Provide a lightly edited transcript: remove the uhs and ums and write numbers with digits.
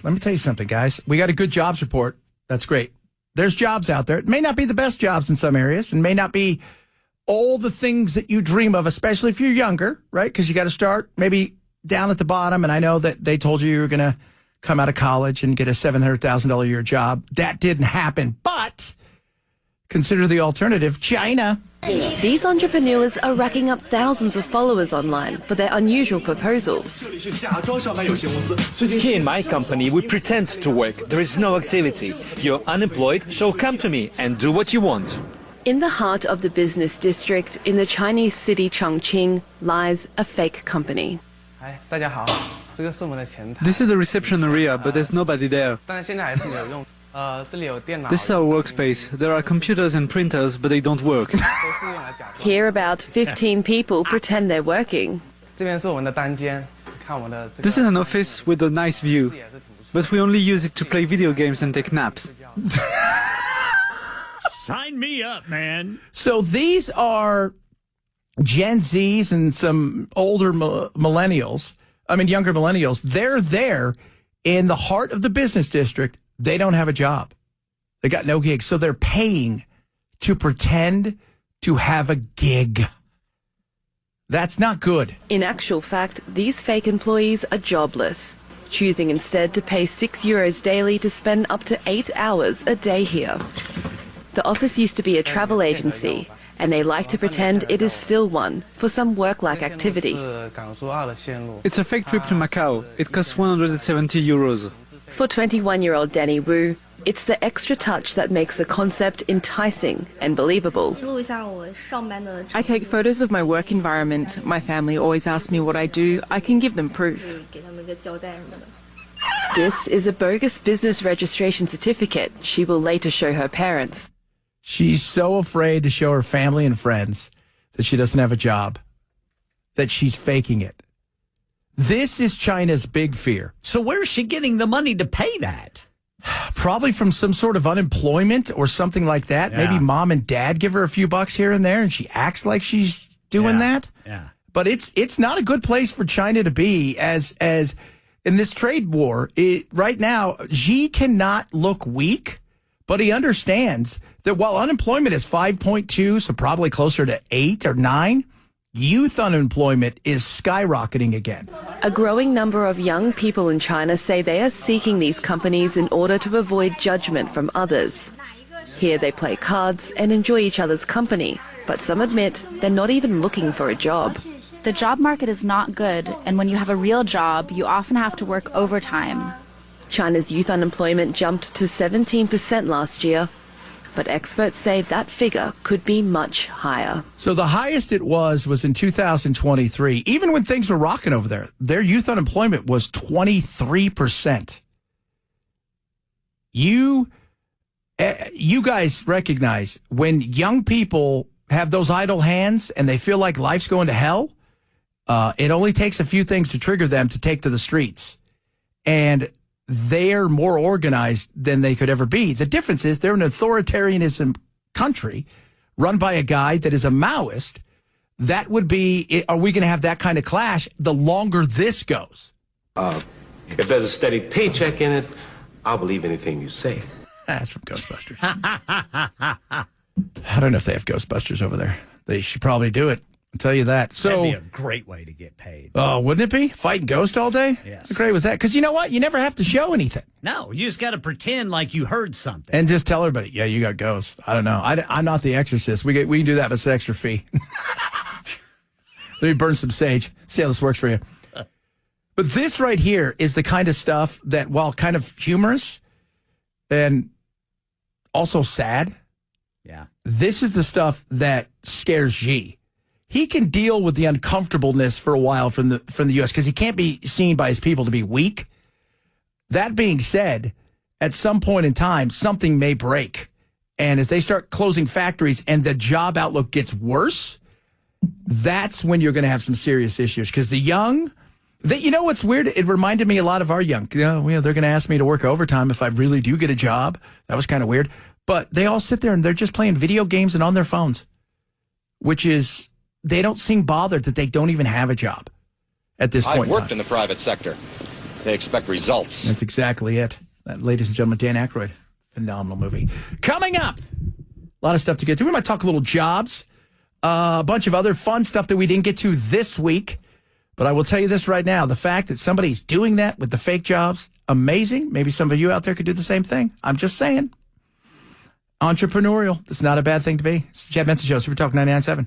let me tell you something, guys. We got a good jobs report. That's great. There's jobs out there. It may not be the best jobs in some areas and may not be all the things that you dream of, especially if you're younger, right? Because you got to start maybe down at the bottom. And I know that they told you were going to come out of college and get a $700,000 a year job. That didn't happen. But consider the alternative, China. These entrepreneurs are racking up thousands of followers online for their unusual proposals. Here in my company, we pretend to work. There is no activity. You're unemployed, so come to me and do what you want. In the heart of the business district in the Chinese city Chongqing lies a fake company. This is the reception area, but there's nobody there. This is our workspace. There are computers and printers, but they don't work. Here about 15 people pretend they're working. This is an office with a nice view, but we only use it to play video games and take naps. Sign me up, man. So these are Gen Zs and some older millennials. I mean, younger millennials. They're there in the heart of the business district. They don't have a job. They got no gigs. So they're paying to pretend to have a gig. That's not good. In actual fact, these fake employees are jobless, choosing instead to pay €6 daily to spend up to 8 hours a day here. The office used to be a travel agency, and they like to pretend it is still one for some work-like activity. It's a fake trip to Macau. It costs €170. For 21-year-old Danny Wu, it's the extra touch that makes the concept enticing and believable. I take photos of my work environment. My family always asks me what I do. I can give them proof. This is a bogus business registration certificate she will later show her parents. She's so afraid to show her family and friends that she doesn't have a job, that she's faking it. This is China's big fear. So where's she getting the money to pay that? Probably from some sort of unemployment or something like that. Yeah. Maybe mom and dad give her a few bucks here and there and she acts like she's doing that. Yeah. But it's not a good place for China to be as in this trade war. Right now, Xi cannot look weak, but he understands that while unemployment is 5.2, so probably closer to 8 or 9, youth unemployment is skyrocketing again. A growing number of young people in China say they are seeking these companies in order to avoid judgment from others. Here they play cards and enjoy each other's company, but some admit they're not even looking for a job. The job market is not good, and when you have a real job, you often have to work overtime. China's youth unemployment jumped to 17% last year, but experts say that figure could be much higher. So the highest it was in 2023. Even when things were rocking over there, their youth unemployment was 23%. You guys recognize when young people have those idle hands and they feel like life's going to hell, it only takes a few things to trigger them to take to the streets. And they're more organized than they could ever be. The difference is they're an authoritarianism country run by a guy that is a Maoist. That would be, are we going to have that kind of clash the longer this goes? If there's a steady paycheck in it, I'll believe anything you say. That's from Ghostbusters. I don't know if they have Ghostbusters over there. They should probably do it. I'll tell you that. So, that'd be a great way to get paid. Oh, wouldn't it be? Fighting ghosts all day? Yes. How great was that? Because you know what? You never have to show anything. No, you just got to pretend like you heard something. And just tell everybody, yeah, you got ghosts. I don't know. I'm not the exorcist. We can do that with an extra fee. Let me burn some sage. See how this works for you. But this right here is the kind of stuff that, while kind of humorous and also sad, yeah, this is the stuff that scares Xi. He can deal with the uncomfortableness for a while from the U.S. because he can't be seen by his people to be weak. That being said, at some point in time, something may break. And as they start closing factories and the job outlook gets worse, that's when you're going to have some serious issues. Because the young, you know what's weird? It reminded me a lot of our young. They're going to ask me to work overtime if I really do get a job. That was kind of weird. But they all sit there and they're just playing video games and on their phones, which is... They don't seem bothered that they don't even have a job at this point. I've worked in the private sector. They expect results. That's exactly it. That, ladies and gentlemen, Dan Aykroyd. Phenomenal movie. Coming up, a lot of stuff to get to. We might talk a little jobs, a bunch of other fun stuff that we didn't get to this week. But I will tell you this right now. The fact that somebody's doing that with the fake jobs, amazing. Maybe some of you out there could do the same thing. I'm just saying. Entrepreneurial. That's not a bad thing to be. It's the Chad Benson Show, Super Talk 99.7.